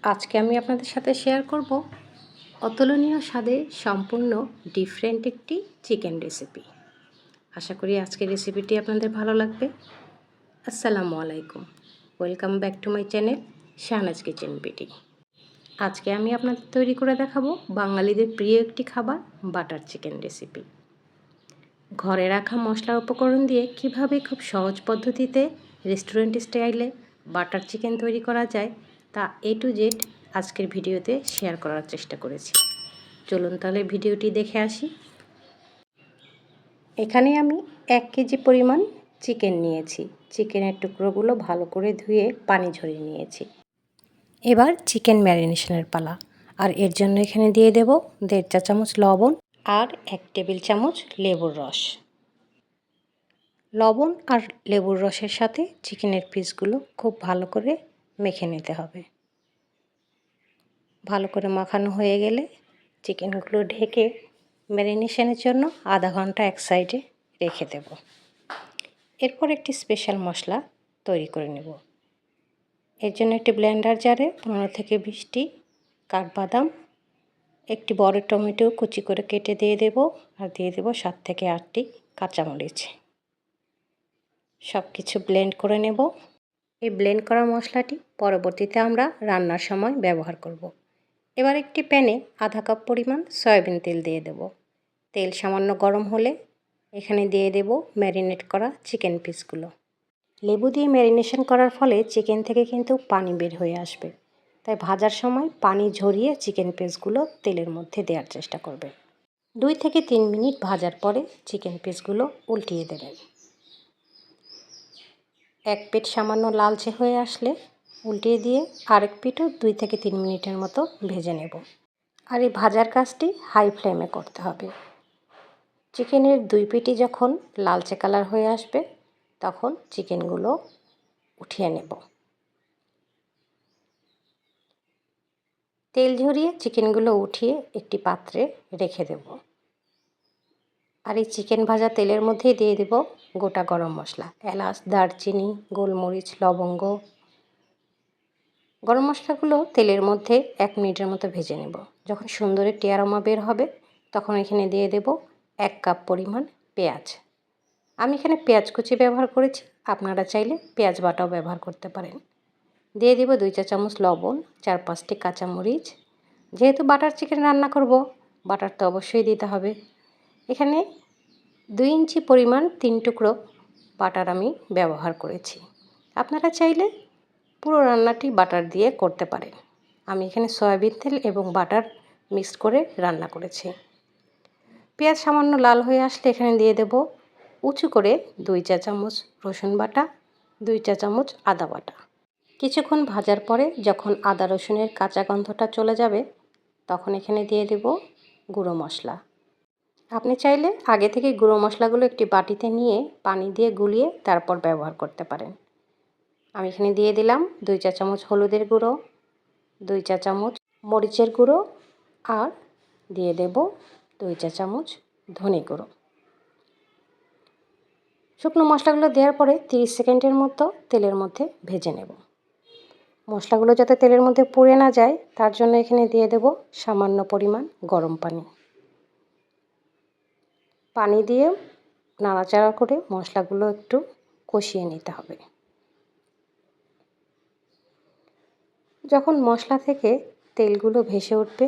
আজকে আমি আপনাদের সাথে শেয়ার করব অতুলনীয় স্বাদে সম্পূর্ণ ডিফারেন্ট একটি চিকেন রেসিপি। আশা করি আজকের রেসিপিটি আপনাদের ভালো লাগবে। আসসালামু আলাইকুম, welcome back to my channel Shahnaz kitchen BD. আজকে আমি আপনাদের তৈরি করে দেখাবো বাঙালিদের প্রিয় একটি খাবার বাটার চিকেন রেসিপি। ঘরে রাখা মশলা উপকরণ দিয়ে কিভাবে খুব সহজ পদ্ধতিতে রেস্টুরেন্ট স্টাইলে বাটার চিকেন তৈরি করা যায় তা A to Z আজকের ভিডিওতে শেয়ার করার চেষ্টা করেছি। চলুন তাহলে ভিডিওটি দেখে আসি। এখানে আমি 1 কেজি পরিমাণ চিকেন নিয়েছি। চিকেনের টুকরোগুলো ভালো করে ধুয়ে পানি ঝরিয়ে নিয়েছি। এবার চিকেন ম্যারিনেশনের পালা। আর এর জন্য এখানে দিয়ে দেব 1.5 চা চামচ লবণ আর 1 টেবিল চামচ লেবুর রস। লবণ আর লেবুর রসের সাথে চিকেনের পিসগুলো খুব ভালো করে মেখে নিতে হবে। ভালো করে মাখানো হয়ে গেলে চিকেনগুলো ঢেকে ম্যারিনেশনের জন্য আধা ঘন্টা এক সাইডে রেখে দেব। এরপর একটি স্পেশাল মশলা তৈরি করে নেব। এর জন্য একটি ব্লেন্ডার জারে 15 থেকে 20টি কাঠবাদাম, একটি বড় টমেটো কুচি করে কেটে দিয়ে দেব আর দিয়ে দেব 7 থেকে 8টি কাঁচামরিচ। সব কিছু ব্লেন্ড করে নেব। এই ব্লেন্ড করা মশলাটি পরবর্তীতে আমরা রান্নার সময় ব্যবহার করব। এবার একটি প্যানে আধা কাপ পরিমাণ সয়াবিন তেল দিয়ে দেব। তেল সামান্য গরম হলে এখানে দিয়ে দেব ম্যারিনেট করা চিকেন পিসগুলো। লেবু দিয়ে ম্যারিনেশন করার ফলে চিকেন থেকে কিন্তু পানি বের হয়ে আসবে, তাই ভাজার সময় পানি ঝরিয়ে চিকেন পিসগুলো তেলের মধ্যে দেওয়ার চেষ্টা করবে। 2 থেকে 3 মিনিট ভাজার পরে চিকেন পিসগুলো উল্টিয়ে দেবেন। এক পিঠ সামান্য লালচে হয়ে আসলে উল্টিয়ে দিয়ে আরেক পিঠও 2 থেকে 3 মিনিটের মতো ভেজে নেব। আর এই ভাজার কাজটি হাই ফ্লেমে করতে হবে। চিকেনের 2 পিঠই যখন লালচে কালার হয়ে আসবে তখন চিকেনগুলো উঠিয়ে নেব। তেল ঝরিয়ে চিকেনগুলো উঠিয়ে একটি পাত্রে রেখে দেব। আর এই চিকেন ভাজা তেলের মধ্যেই দিয়ে দেব গোটা গরম মশলা, এলাচ, দারচিনি, গোলমরিচ, লবঙ্গ। গরম মশলাগুলো তেলের মধ্যে 1 মিনিটের মতো ভেজে নেব। যখন সুন্দর একটি অ্যারোমা বের হবে তখন এখানে দিয়ে দেব 1 কাপ পরিমাণ পেঁয়াজ। আমি এখানে পেঁয়াজ কুচি ব্যবহার করেছি, আপনারা চাইলে পেঁয়াজ বাটাও ব্যবহার করতে পারেন। দিয়ে দেব 2 চা চামচ লবণ, 4-5টি কাঁচামরিচ। যেহেতু বাটার চিকেন রান্না করব, বাটার তো অবশ্যই দিতে হবে। এখানে 2 ইঞ্চি পরিমাণ 3 টুকরো বাটার আমি ব্যবহার করেছি। আপনারা চাইলে পুরো রান্নাটি বাটার দিয়ে করতে পারেন। আমি এখানে সয়াবিন তেল এবং বাটার মিক্সড করে রান্না করেছি। পেঁয়াজ সামান্য লাল হয়ে আসলে এখানে দিয়ে দেব উঁচু করে 2 চা চামচ রসুন বাটা, 2 চা চামচ আদা বাটা। কিছুক্ষণ ভাজার পরে যখন আদা রসুনের কাঁচা গন্ধটা চলে যাবে তখন এখানে দিয়ে দেব গুঁড়ো মশলা। আপনি চাইলে আগে থেকে গুঁড়ো মশলাগুলো একটি বাটিতে নিয়ে পানি দিয়ে গুলিয়ে তারপর ব্যবহার করতে পারেন। আমি এখানে দিয়ে দিলাম 2 চা চামচ হলুদের গুঁড়ো, 2 চা চামচ মরিচের গুঁড়ো আর দিয়ে দেব 2 চা চামচ ধনে গুঁড়ো। শুকনো মশলাগুলো দেওয়ার পরে 30 সেকেন্ডের মতো তেলের মধ্যে ভেজে নেব। মশলাগুলো যাতে তেলের মধ্যে পুড়ে না যায় তার জন্য এখানে দিয়ে দেব সামান্য পরিমাণ গরম পানি। পানি দিয়ে নাড়াচাড়া করে মশলাগুলো একটু কষিয়ে নিতে হবে। যখন মশলা থেকে তেলগুলো ভেসে উঠবে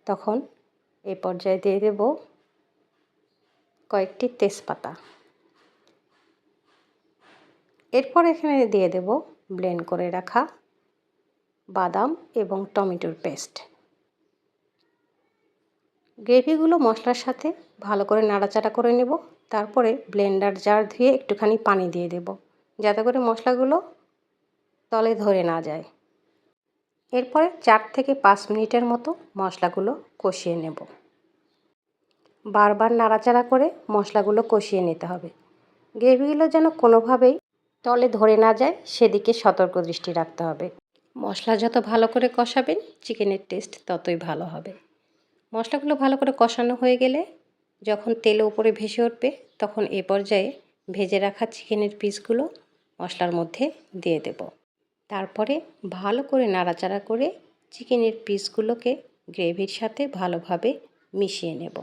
তখন এই পর্যায়ে দিয়ে দেব কয়েকটি তেজপাতা। এরপর এখানে দিয়ে দেব ব্লেন্ড করে রাখা বাদাম এবং টমেটোর পেস্ট। গ্রেভিগুলো মশলার সাথে ভালো করে নাড়াচাড়া করে নেব। তারপরে ব্লেন্ডার জার ধুয়ে একটুখানি পানি দিয়ে দেব যাতে করে মশলাগুলো তলে ধরে না যায়। এরপরে 4 থেকে 5 মিনিটের মতো মশলাগুলো কষিয়ে নেব। বারবার নাড়াচাড়া করে মশলাগুলো কষিয়ে নিতে হবে। গ্রেভিগুলো যেন কোনোভাবেই তলে ধরে না যায় সেদিকে সতর্ক দৃষ্টি রাখতে হবে। মশলা যত ভালো করে কষাবেন চিকেনের টেস্ট ততই ভালো হবে। মশলাগুলো ভালো করে কষানো হয়ে গেলে যখন তেল উপরে ভেসে উঠবে তখন এ পর্যায়ে ভেজে রাখা চিকেনের পিসগুলো মশলার মধ্যে দিয়ে দেব। তারপরে ভালো করে নাড়াচাড়া করে চিকেনের পিসগুলোকে গ্রেভির সাথে ভালোভাবে মিশিয়ে নেব।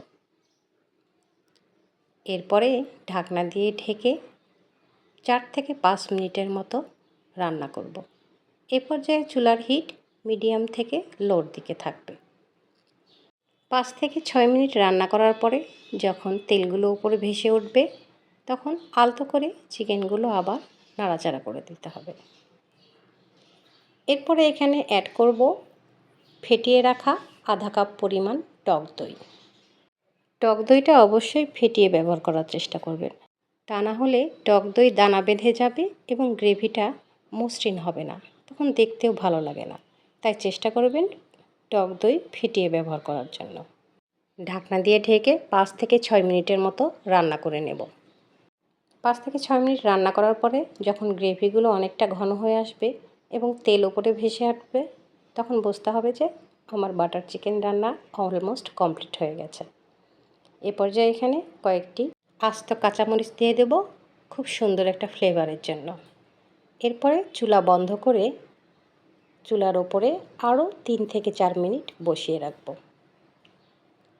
এরপরে ঢাকনা দিয়ে ঢেকে 4 থেকে 5 মিনিটের মতো রান্না করব। এ পর্যায়ে চুলার হিট মিডিয়াম থেকে লোর দিকে থাকবে। 5 থেকে 6 মিনিট রান্না করার পরে যখন তেলগুলো উপরে ভেসে উঠবে তখন আলতো করে চিকেনগুলো আবার নাড়াচাড়া করে দিতে হবে। এরপরে এখানে অ্যাড করব ফেটিয়ে রাখা আধা কাপ পরিমাণ টক দই। টক দইটা অবশ্যই ফেটিয়ে ব্যবহার করার চেষ্টা করবেন, তা না হলে টক দই দানা বেঁধে যাবে এবং গ্রেভিটা মসৃণ হবে না, তখন দেখতেও ভালো লাগে না। তাই চেষ্টা করবেন টক দই ফেটিয়ে ব্যবহার করার জন্য। ঢাকনা দিয়ে ঢেকে 5 থেকে 6 মিনিটের মতো রান্না করে নেব। 5 থেকে 6 মিনিট রান্না করার পরে যখন গ্রেভিগুলো অনেকটা ঘন হয়ে আসবে এবং তেল উপরে ভেসে আসবে তখন বুঝতে হবে যে আমার বাটার চিকেন রান্না অলমোস্ট কমপ্লিট হয়ে গেছে। এ পর্যায়ে এখানে কয়েকটি আস্ত কাঁচামরিচ দিয়ে দেব খুব সুন্দর একটা ফ্লেভারের জন্য। এরপরে চুলা বন্ধ করে চুলার ওপরে আরও 3 থেকে 4 মিনিট বসিয়ে রাখব।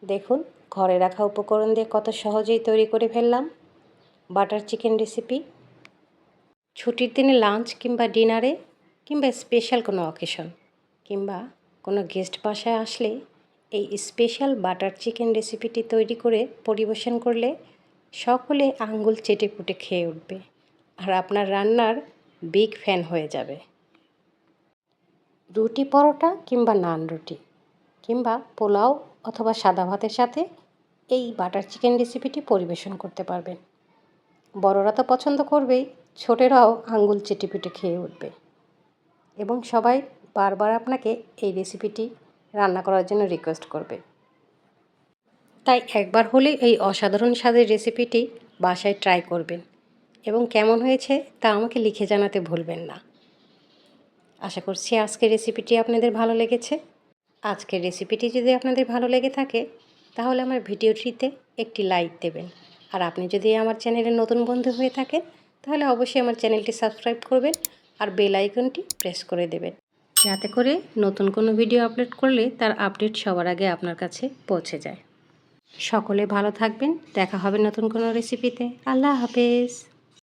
দেখুন ঘরে রাখা উপকরণ দিয়ে কত সহজেই তৈরি করে ফেললাম বাটার চিকেন রেসিপি। ছুটির দিনে লাঞ্চ কিংবা ডিনারে কিংবা স্পেশাল কোনো অকেশন কিংবা কোনো গেস্ট বাসায় আসলে এই স্পেশাল বাটার চিকেন রেসিপিটি তৈরি করে পরিবেশন করলে সকলে আঙ্গুল চেটে পুটে খেয়ে উঠবে আর আপনার রান্নার বিগ ফ্যান হয়ে যাবে। রুটি পরোটা কিংবা নান রুটি কিংবা পোলাও অথবা সাদা ভাতের সাথে এই বাটার চিকেন রেসিপিটি পরিবেশন করতে পারবেন। বড়রা তো পছন্দ করবেই, ছোটেরাও আঙ্গুল চেটে পুটে খেয়ে উঠবে এবং সবাই বারবার আপনাকে এই রেসিপিটি রান্না করার জন্য রিকোয়েস্ট করবে। তাই একবার হলে এই অসাধারণ স্বাদের রেসিপিটি বাসায় ট্রাই করবেন এবং কেমন হয়েছে তা আমাকে লিখে জানাতে ভুলবেন না। আশা করছি আজকের রেসিপিটি আপনাদের ভালো লেগেছে। আজকের রেসিপিটি যদি আপনাদের ভালো লেগে থাকে তাহলে আমার ভিডিওটিতে একটি লাইক দেবেন। আর আপনি যদি আমার চ্যানেলের নতুন বন্ধু হয়ে থাকেন তাহলে অবশ্যই আমার চ্যানেলটি সাবস্ক্রাইব করবেন আর বেল আইকনটি প্রেস করে দেবেন, যাতে করে নতুন কোনো ভিডিও আপলোড করলে তার আপডেট সবার আগে আপনার কাছে পৌঁছে যায়। সকলে ভালো থাকবেন, দেখা হবে নতুন কোনো রেসিপিতে। আল্লাহ হাফেজ।